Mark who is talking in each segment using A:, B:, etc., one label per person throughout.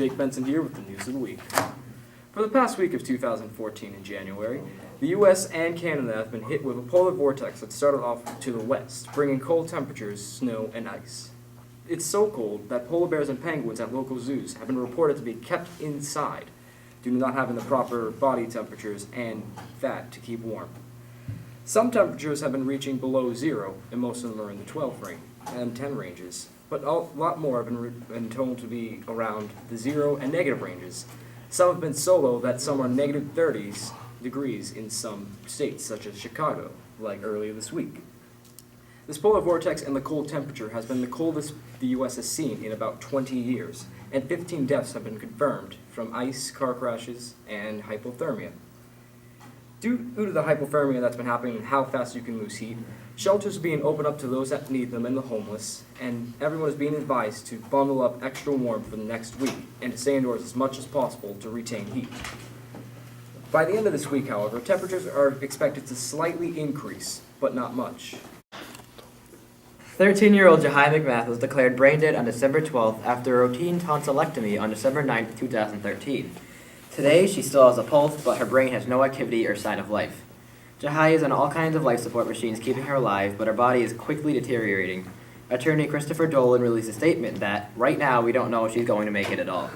A: Jake Benson here with the news of the week. For the past week of 2014 in January, the U.S. and Canada have been hit with a polar vortex that started off to the west, bringing cold temperatures, snow, and ice. It's so cold that polar bears and penguins at local zoos have been reported to be kept inside due to not having the proper body temperatures and fat to keep warm. Some temperatures have been reaching below zero, and most of them are in the 12 and 10 ranges, but a lot more have been told to be around the 0 and negative ranges. Some have been so low that some are negative 30s degrees in some states, such as Chicago, like earlier this week. This polar vortex and the cold temperature has been the coldest the U.S. has seen in about 20 years, and 15 deaths have been confirmed from ice, car crashes, and hypothermia. Due to the hypothermia that's been happening and how fast you can lose heat, shelters are being opened up to those that need them and the homeless, and everyone is being advised to bundle up extra warm for the next week and to stay indoors as much as possible to retain heat. By the end of this week, however, temperatures are expected to slightly increase, but not much.
B: 13-year-old Jahai McMath was declared brain dead on December 12th after a routine tonsillectomy on December 9th, 2013. Today, she still has a pulse, but her brain has no activity or sign of life. Jahai is on all kinds of life support machines keeping her alive, but her body is quickly deteriorating. Attorney Christopher Dolan released a statement that, right now, we don't know if she's going to make it at all.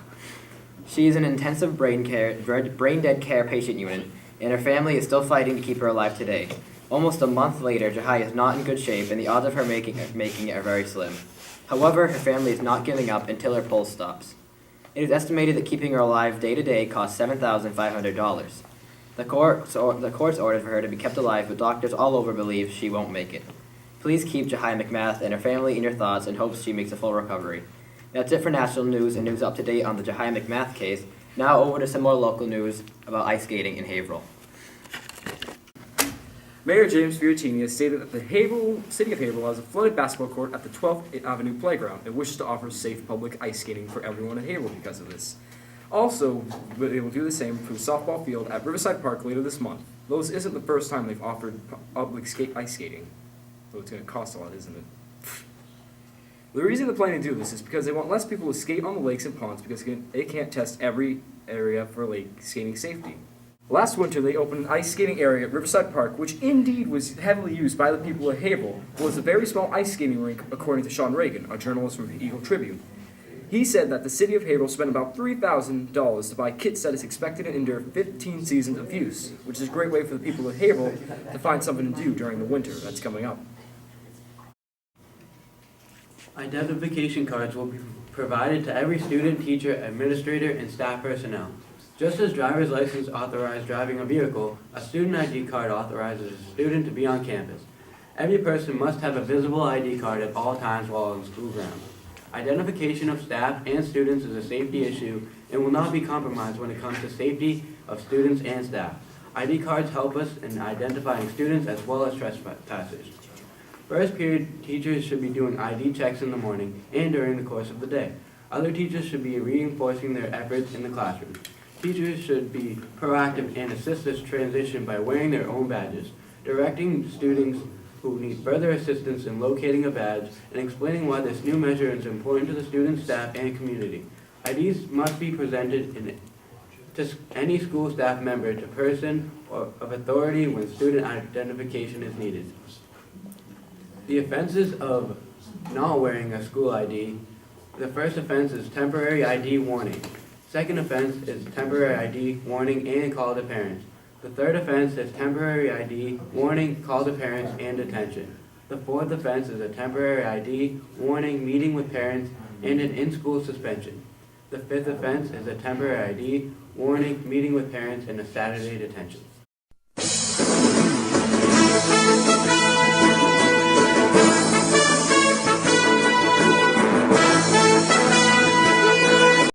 B: She is an intensive brain dead care patient unit, and her family is still fighting to keep her alive today. Almost a month later, Jahai is not in good shape, and the odds of her making it are very slim. However, her family is not giving up until her pulse stops. It is estimated that keeping her alive day to day costs $7,500. The court's ordered for her to be kept alive, but doctors all over believe she won't make it. Please keep Jahai McMath and her family in your thoughts and hopes she makes a full recovery. That's it for national news and news up to date on the Jahai McMath case. Now over to some more local news about ice skating in Haverhill.
A: Mayor James Fiorentini has stated that the City of Haverhill has a flooded basketball court at the 12th Avenue Playground and wishes to offer safe public ice skating for everyone in Haverhill because of this. Also, they will do the same for the softball field at Riverside Park later this month. Though this isn't the first time they've offered public ice skating. Though it's going to cost a lot, isn't it? The reason they're planning to do this is because they want less people to skate on the lakes and ponds because they can't test every area for lake skating safety. Last winter, they opened an ice skating area at Riverside Park, which indeed was heavily used by the people of Haverhill, but was a very small ice skating rink, according to Sean Reagan, a journalist from the Eagle Tribune. He said that the city of Haverhill spent about $3,000 to buy kits that is expected to endure 15 seasons of use, which is a great way for the people of Haverhill to find something to do during the winter that's coming up.
C: Identification cards will be provided to every student, teacher, administrator, and staff personnel. Just as driver's license authorizes driving a vehicle, a student ID card authorizes a student to be on campus. Every person must have a visible ID card at all times while on school grounds. Identification of staff and students is a safety issue and will not be compromised when it comes to safety of students and staff. ID cards help us in identifying students as well as trespassers. First period teachers should be doing ID checks in the morning and during the course of the day. Other teachers should be reinforcing their efforts in the classroom. Teachers should be proactive and assist this transition by wearing their own badges, directing students who need further assistance in locating a badge, and explaining why this new measure is important to the student, staff, and community. IDs must be presented to any school staff member to person of authority when student identification is needed. The offenses of not wearing a school ID: the first offense is temporary ID warning. Second offense is temporary ID warning and call to parents. The third offense is temporary ID warning, call to parents, and detention. The fourth offense is a temporary ID warning, meeting with parents, and an in-school suspension. The fifth offense is a temporary ID warning, meeting with parents, and a Saturday detention.